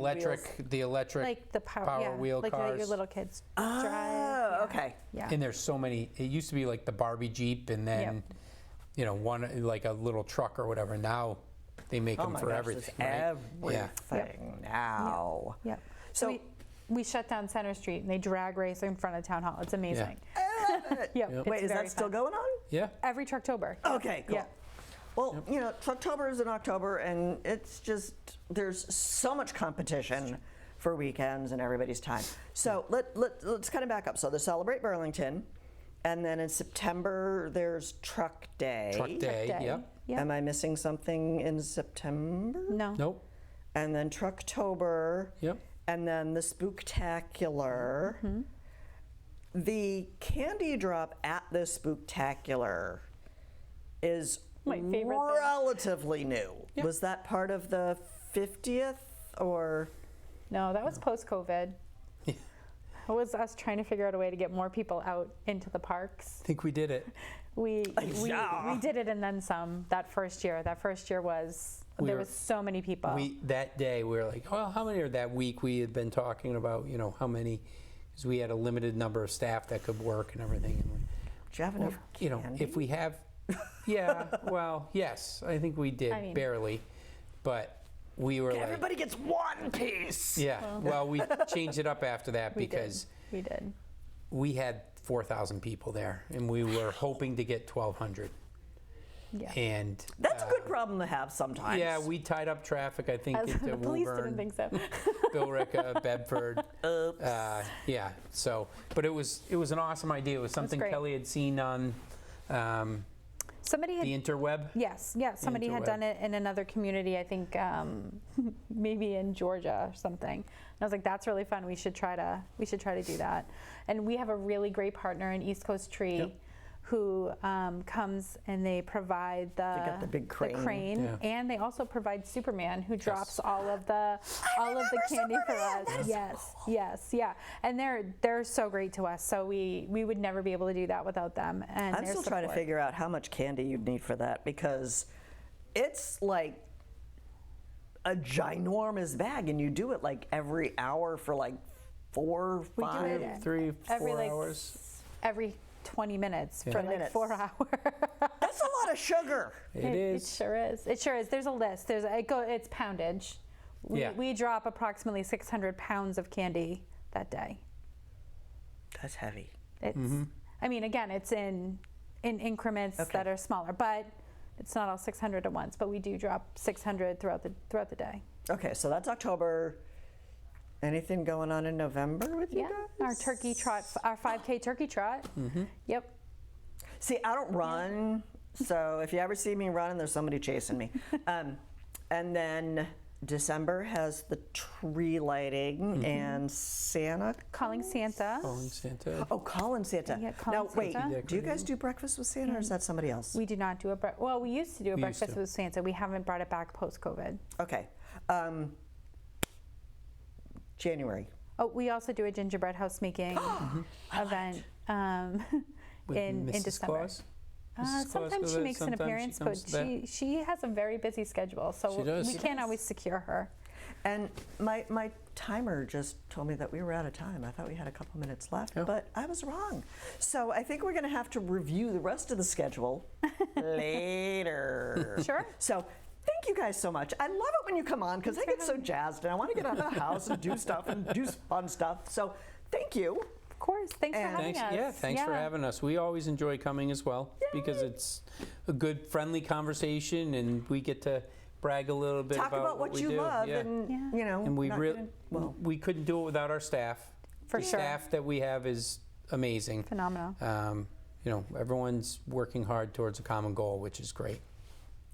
the electric Like the Power yeah, Wheel like cars. that your little kids Oh, drive. okay. Yeah. And there's so many. It used to be like the Barbie Jeep, and then, one like a little truck or whatever. Now they make Oh them my for gosh, everything, right? everything now. Yep. So- So we shut down Center Street and they drag race in front of Town Hall. It's amazing. I love it. Yep. Wait, is very that still fun. going on? Yeah. Every Trucktober. Okay, cool. Yeah. Well, Trucktober is in October, and it's just, there's so much competition for weekends and everybody's time. So let's kind of back up. So the Celebrate Burlington, and then in September, there's Truck Day. Truck Day. Day. Yep. Yep. Am I missing something in September? No. Nope. And then Trucktober. Yep. And then the Spooktacular. Mm-hmm. The candy drop at the Spooktacular is My favorite thing. relatively new. Yep. Was that part of the 50th or? No, that was post-COVID. It was us trying to figure out a way to get more people out into the parks. I think we did it. We Yeah. did it and then some that first year. That first year was, there was so many people. That day we were like, well, how many? Or that week we had been talking about, how many, because we had a limited number of staff that could work and everything. And Do you have enough candy? if we have, yeah, well, yes, I think we did, I mean- barely, but we were like, Everybody gets one piece. yeah, well, we changed it up after that We did. because We did. we had 4,000 people there, and we were hoping to get 1,200. Yeah. And That's a good problem to have sometimes. yeah, we tied up traffic, I think, into the police didn't Woburn, think so. Billerica, Bedford. Yeah, so, but it was an awesome idea. It was something great. Kelly had seen on Somebody had the interweb. Yes, yeah, somebody had interweb. done it in another community, I think maybe in Georgia or something. And I was like, that's really fun. We should try to do that. And we have a really great partner in East Coast Tree Yep. who comes and they provide got the big crane. Yeah. and they also provide Superman who drops all of the candy for Superman. us. That is so Yes, yes, yeah. And they're so great to us. So we would never be able to do that without them. And I'm their still trying to support. figure out how much candy you'd need for that because it's like a ginormous bag and you do it like every hour for like 4, We do 5. it 3, 4 every hours. every 20 minutes for 20 like minutes. 4 hours. That's a lot of sugar. It It is. sure is. It sure is. There's a list. It's poundage. Yeah. We drop approximately 600 pounds of candy that day. That's heavy. It's. Mm-hmm. I mean, again, it's in increments that are smaller, but it's not all 600 at once. But we do drop 600 throughout the day. Okay, so that's October. Anything going on in November with you Yeah. guys? Our turkey trot, our 5K turkey trot. Mm-hmm. Yep. See, I don't run, so if you ever see me running, there's somebody chasing me. And then December has the tree lighting and Santa. Calling Santa. Calling Santa. Oh, calling Santa. Yeah, calling now, wait, Santa. do you guys do breakfast with Santa or is that somebody else? We do not do well, we used to do a We used breakfast to. with Santa. We haven't brought it back post-COVID. Okay. January. Oh, we also do a gingerbread house making event With in Mrs. December. Claus? Mrs. Claus Sometimes goes she out, makes an sometimes she appearance, but comes to that. she has a very busy schedule, so She does. we She can't always secure her. And my timer just told me that we were out of time. I thought we had a couple minutes left, Oh. but I was wrong. So I think we're going to have to review the rest of the schedule later. Sure. So thank you guys so much. I love it when you come on because I get so jazzed and I want to get out of the house and do stuff and do fun stuff. So thank you. Of course. Thanks for And- having Thanks, us. yeah, thanks for having us. We always enjoy coming as well because it's a good, friendly conversation, and we get to brag a little bit Talk about what we you do. love Yeah. and, Yeah. you know. And we not really, gonna- well, we couldn't do it without our staff. For the sure. staff that we have is amazing. Phenomenal. Everyone's working hard towards a common goal, which is great.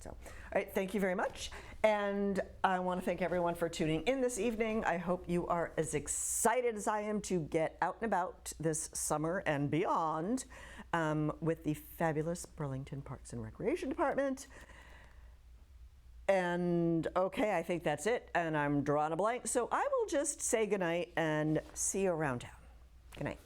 So, all right, thank you very much. And I want to thank everyone for tuning in this evening. I hope you are as excited as I am to get out and about this summer and beyond with the fabulous Burlington Parks and Recreation Department. And okay, I think that's it. And I'm drawing a blank. So I will just say goodnight and see you around town. Good night.